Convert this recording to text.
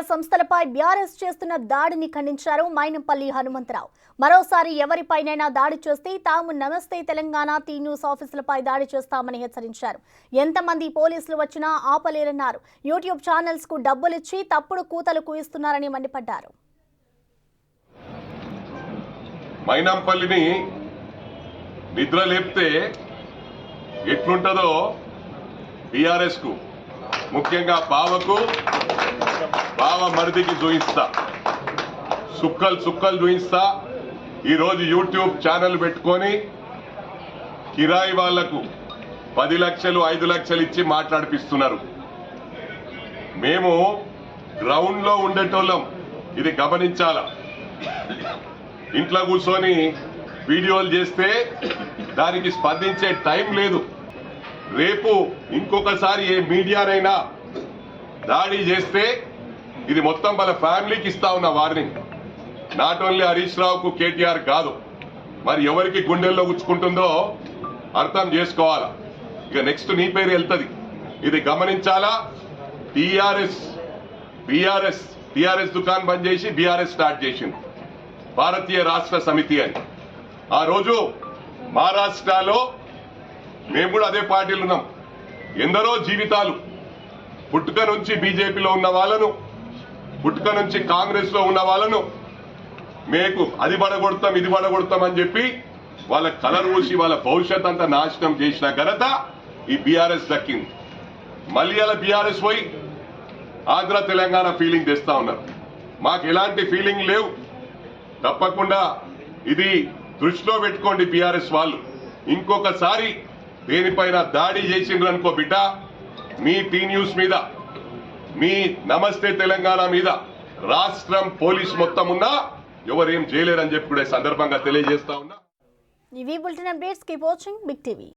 సంస్థలపై బీఆర్ఎస్ చేస్తున్న దాడిని ఖండించారు మైనంపల్లి హనుమంతరావు. మరోసారి ఎవరిపైనైనా దాడి చేస్తే తాము నమస్తే తెలంగాణ టీ న్యూస్ ఆఫీసులపై దాడి చేస్తామని హెచ్చరించారు. ఎంతమంది పోలీసులు వచ్చినా ఆపలేరన్నారు. యూట్యూబ్ ఛానల్స్ కు డబ్బులిచ్చి తప్పుడు కూతలు కూయిస్తున్నారని మండిపడ్డారు. మైనంపల్లిని నిద్ర లేపితే ఎట్లుంటదో బీఆర్ఎస్ కు ముఖ్యంగా బావ మరిదికి చూయిస్తా, సుక్కలు చూయిస్తా. ఈరోజు యూట్యూబ్ ఛానల్ పెట్టుకొని కిరాయి వాళ్లకు 10 లక్షలు 5 లక్షలు ఇచ్చి మాట్లాడిపిస్తున్నారు. మేము గ్రౌండ్ లో ఉండేటోళ్ళం, ఇది గమనించాలా. ఇంట్లో కూర్చొని వీడియోలు చేస్తే దానికి స్పందించే టైం లేదు. రేపు ఇంకొకసారి ఏ మీడియానైనా దాడి చేస్తే ఇది మొత్తం వాళ్ళ ఫ్యామిలీకి ఇస్తా ఉన్న వార్నింగ్. నాట్ ఓన్లీ హరీష్ రావుకు, కేటీఆర్ కాదు, మరి ఎవరికి గుండెల్లో గుచ్చుకుంటుందో అర్థం చేసుకోవాలా. ఇక నెక్స్ట్ నీ పేరు వెళ్తుంది, ఇది గమనించాలా. టీఆర్ఎస్ దుకాణం బంద్ చేసి బీఆర్ఎస్ స్టార్ట్ చేసింది, భారతీయ రాష్ట్ర సమితి అని. ఆ రోజు మహారాష్ట్రలో మేము కూడా అదే పార్టీలు ఉన్నాం. ఎందరో జీవితాలు, పుట్టుక నుంచి బీజేపీలో ఉన్న వాళ్ళను, పుట్టుక నుంచి కాంగ్రెస్ లో ఉన్న వాళ్ళను మీకు అది పడగొడతాం ఇది పడగొడతాం అని చెప్పి వాళ్ళ కలర్ ఊసి వాళ్ళ భవిష్యత్ అంతా నాశనం చేసిన ఘనత ఈ బీఆర్ఎస్ దక్కింది. మళ్ళీ అలా బీఆర్ఎస్ పోయి ఆంధ్ర తెలంగాణ ఫీలింగ్ తెస్తా ఉన్నారు. మాకు ఎలాంటి ఫీలింగ్ లేవు. తప్పకుండా ఇది దృష్టిలో పెట్టుకోండి బీఆర్ఎస్ వాళ్ళు. ఇంకొకసారి దేనిపైన దాడి చేసిండ్రు అనుకో బిడ్డ, మీ టీ న్యూస్ మీద, మీ నమస్తే తెలంగాణ మీద రాష్ట్రం పోలీస్ మొత్తం ఉన్నా ఎవరేం చేయలేరని చెప్పి కూడా సందర్భంగా తెలియజేస్తా ఉన్నా. ఇవి bulletin updates. Keep watching Big TV.